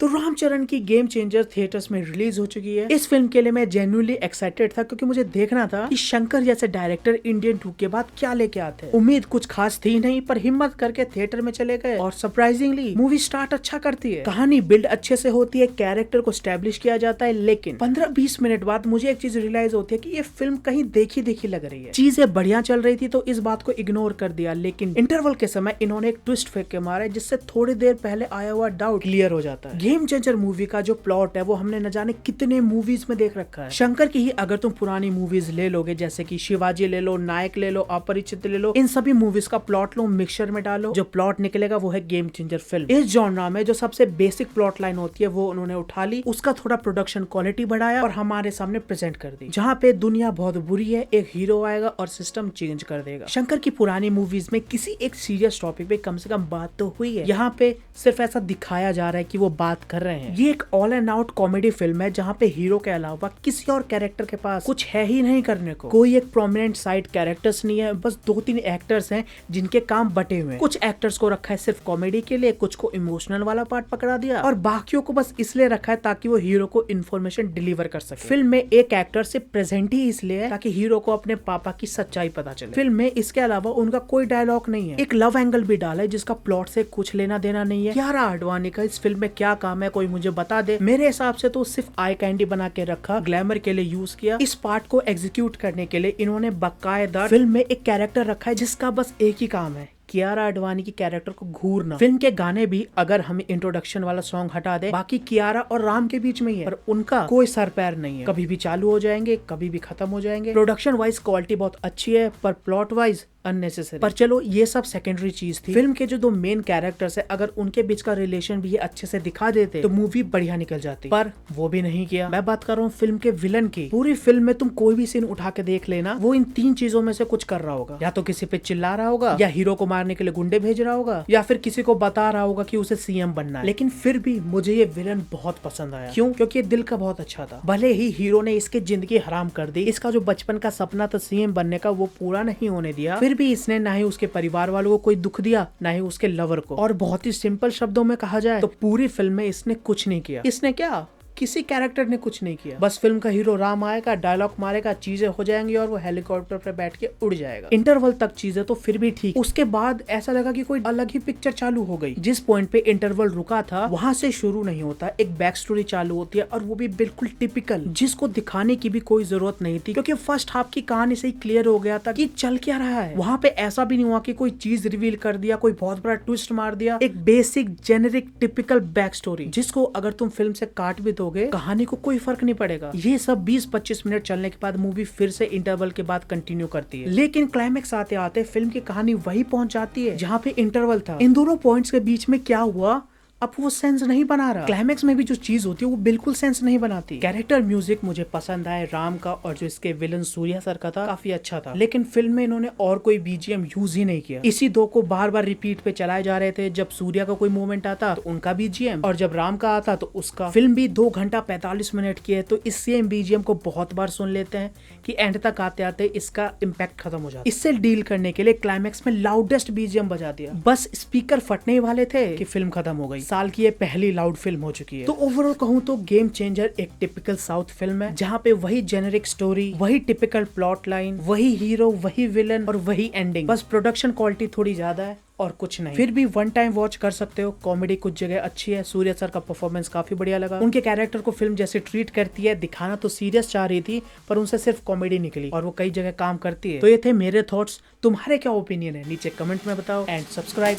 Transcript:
तो रामचरण की game changer theatres में रिलीज हो चुकी है। इस फिल्म के लिए मैं जेन्युइनली एक्साइटेड था क्योंकि मुझे देखना था कि शंकर जैसे डायरेक्टर इंडियन 2 के बाद क्या लेके आते हैं। उम्मीद कुछ खास थी नहीं, पर हिम्मत करके थिएटर में चले गए और सरप्राइजिंगली मूवी स्टार्ट अच्छा करती है। कहानी बिल्ड अच्छे से होती है, कैरेक्टर को स्टैब्लिश किया जाता है, लेकिन 15-20 मिनट बाद मुझे एक चीज रियलाइज होती है कि ये फिल्म कहीं देखी देखी लग रही है। चीजें बढ़िया चल रही थी तो इस बात को इग्नोर कर दिया, लेकिन इंटरवल के समय इन्होंने एक ट्विस्ट फेंक के मारा है जिससे थोड़ी देर पहले आया हुआ डाउट क्लियर हो जाता है। गेम चेंजर मूवी का जो प्लॉट है वो हमने न जाने कितने मूवीज में देख रखा है। शंकर की ही अगर तुम पुरानी मूवीज ले लोगे, जैसे कि शिवाजी ले लो, नायक ले लो, अपरिचित ले लो, इन सभी मूवीज का प्लॉट लो, मिक्सचर में डालो, जो प्लॉट निकलेगा वो है गेम चेंजर फिल्म। इस जॉनरा में जो सबसे बेसिक प्लॉट लाइन होती है वो उन्होंने उठा ली, उसका थोड़ा प्रोडक्शन क्वालिटी बढ़ाया और हमारे सामने प्रेजेंट कर दी। जहाँ पे दुनिया बहुत बुरी है, एक हीरो आएगा और सिस्टम चेंज कर देगा। शंकर की पुरानी मूवीज में किसी एक सीरियस टॉपिक पे कम से कम बात तो हुई है, यहाँ पे सिर्फ ऐसा दिखाया जा रहा है कि वो बात कर रहे हैं। ये एक all and out comedy film है जहाँ पे हीरो के अलावा किसी और कैरेक्टर के पास कुछ है ही नहीं करने को। कोई एक प्रोमिनेंट साइड कैरेक्टर्स नहीं है, बस 2-3 एक्टर्स हैं जिनके काम बटे हुए हैं। कुछ एक्टर्स को रखा है सिर्फ कॉमेडी के लिए, कुछ को इमोशनल वाला पार्ट पकड़ा दिया और बाकियों को बस इसलिए रखा है ताकि वो हीरो को इन्फॉर्मेशन डिलीवर कर सके। फिल्म में एक एक्टर सिर्फ प्रेजेंट ही इसलिए है ताकि हीरो को अपने पापा की सच्चाई पता चले। फिल्म में इसके अलावा उनका कोई डायलॉग नहीं है। एक लव एंगल भी डाला है जिसका प्लॉट से कुछ लेना देना नहीं है। कियारा आडवाणी का इस फिल्म में क्या काम है कोई मुझे बता दे। मेरे हिसाब से तो सिर्फ आई कैंडी बना के रखा, ग्लैमर के लिए यूज किया। इस पार्ट को एग्जीक्यूट करने के लिए इन्होंने बाकायदा फिल्म में एक कैरेक्टर रखा है जिसका बस एक ही काम है, कियारा आडवाणी की कैरेक्टर को घूरना। फिल्म के गाने भी अगर हम इंट्रोडक्शन वाला सॉन्ग हटा दे, बाकी कियारा और राम के बीच में ही है, पर उनका कोई सर पैर नहीं है। कभी भी चालू हो जाएंगे, कभी भी खत्म हो जाएंगे। प्रोडक्शन वाइज क्वालिटी बहुत अच्छी है, पर प्लॉट वाइज अननेसेसरी। पर चलो ये सब सेकेंडरी चीज थी। फिल्म के जो 2 मेन कैरेक्टर्स है, अगर उनके बीच का रिलेशन भी ये अच्छे से दिखा देते तो मूवी बढ़िया निकल जाती, पर वो भी नहीं किया। मैं बात कर रहा हूँ फिल्म के विलन की। पूरी फिल्म में तुम कोई भी सीन उठा के देख लेना, वो इन 3 चीजों में से कुछ कर रहा होगा। या तो किसी पे चिल्ला रहा होगा, या हीरो को मारने के लिए गुंडे भेज रहा होगा, या फिर किसी को बता रहा होगा कि उसे सीएम बनना है। लेकिन फिर भी मुझे ये विलन बहुत पसंद आया। क्यों? क्योंकि ये दिल का बहुत अच्छा था। भले ही हीरो ने इसकी जिंदगी हराम कर दी, इसका जो बचपन का सपना था सीएम बनने का वो पूरा नहीं होने दिया, फिर भी इसने ना ही उसके परिवार वालों को कोई दुख दिया, ना ही उसके लवर को। और बहुत ही सिंपल शब्दों में कहा जाए तो पूरी फिल्म में इसने कुछ नहीं किया। इसने क्या, किसी कैरेक्टर ने कुछ नहीं किया। बस फिल्म का हीरो राम आएगा, डायलॉग मारेगा, चीजें हो जाएंगी और वो हेलीकॉप्टर पर बैठ के उड़ जाएगा। इंटरवल तक चीजें तो फिर भी ठीक। उसके बाद ऐसा लगा कि कोई अलग ही पिक्चर चालू हो गई। जिस पॉइंट पे इंटरवल रुका था वहां से शुरू नहीं होता, एक बैक स्टोरी चालू होती है और वो भी बिल्कुल टिपिकल, जिसको दिखाने की भी कोई जरूरत नहीं थी क्योंकि फर्स्ट हाफ की कहानी से ही क्लियर हो गया था कि चल क्या रहा है। वहां पे ऐसा भी नहीं हुआ कि कोई चीज रिवील कर दिया, कोई बहुत बड़ा ट्विस्ट मार दिया। एक basic generic typical back story जिसको अगर तुम फिल्म से काट भी दोगे कहानी को कोई फर्क नहीं पड़ेगा। ये सब 20-25 मिनट चलने के बाद मूवी फिर से इंटरवल के बाद कंटिन्यू करती है, लेकिन क्लाइमेक्स आते आते फिल्म की कहानी वही पहुंच जाती है जहाँ पे इंटरवल था। इन दोनों पॉइंट्स के बीच में क्या हुआ अब वो सेंस नहीं बना रहा। क्लाइमेक्स में भी जो चीज होती है वो बिल्कुल सेंस नहीं बनाती। कैरेक्टर म्यूजिक मुझे पसंद आए राम का, और जो इसके विलन सूर्या सर का था काफी अच्छा था, लेकिन फिल्म में इन्होंने और कोई बीजीएम यूज ही नहीं किया। इसी 2 को बार बार रिपीट पे चलाए जा रहे थे। जब सूर्या का कोई मूवमेंट आता तो उनका बीजीएम, और जब राम का आता तो उसका। फिल्म भी 2 घंटा 45 मिनट की है, तो इस सेम बीजीएम को बहुत बार सुन लेते हैं कि एंड तक आते आते इसका इम्पैक्ट खत्म हो जाता है। इससे डील करने के लिए क्लाइमेक्स में लाउडेस्ट बीजीएम बजा दिया, बस स्पीकर फटने वाले थे कि फिल्म खत्म हो गई। साल की ये पहली लाउड फिल्म हो चुकी है। तो ओवरऑल कहूँ तो गेम चेंजर एक टिपिकल साउथ फिल्म है जहाँ पे वही जेनेरिक स्टोरी, वही टिपिकल प्लॉट लाइन, वही हीरो, वही विलन और वही एंडिंग। बस प्रोडक्शन क्वालिटी थोड़ी ज्यादा है और कुछ नहीं। फिर भी 1 टाइम वॉच कर सकते हो। कॉमेडी कुछ जगह अच्छी है, सूर्या सर का परफॉर्मेंस काफी बढ़िया लगा। उनके कैरेक्टर को फिल्म जैसे ट्रीट करती है, दिखाना तो सीरियस चाह रही थी पर उनसे सिर्फ कॉमेडी निकली और वो कई जगह काम करती है। तो ये थे मेरे थॉट्स। तुम्हारे क्या ओपिनियन है नीचे कमेंट में बताओ एंड सब्सक्राइब।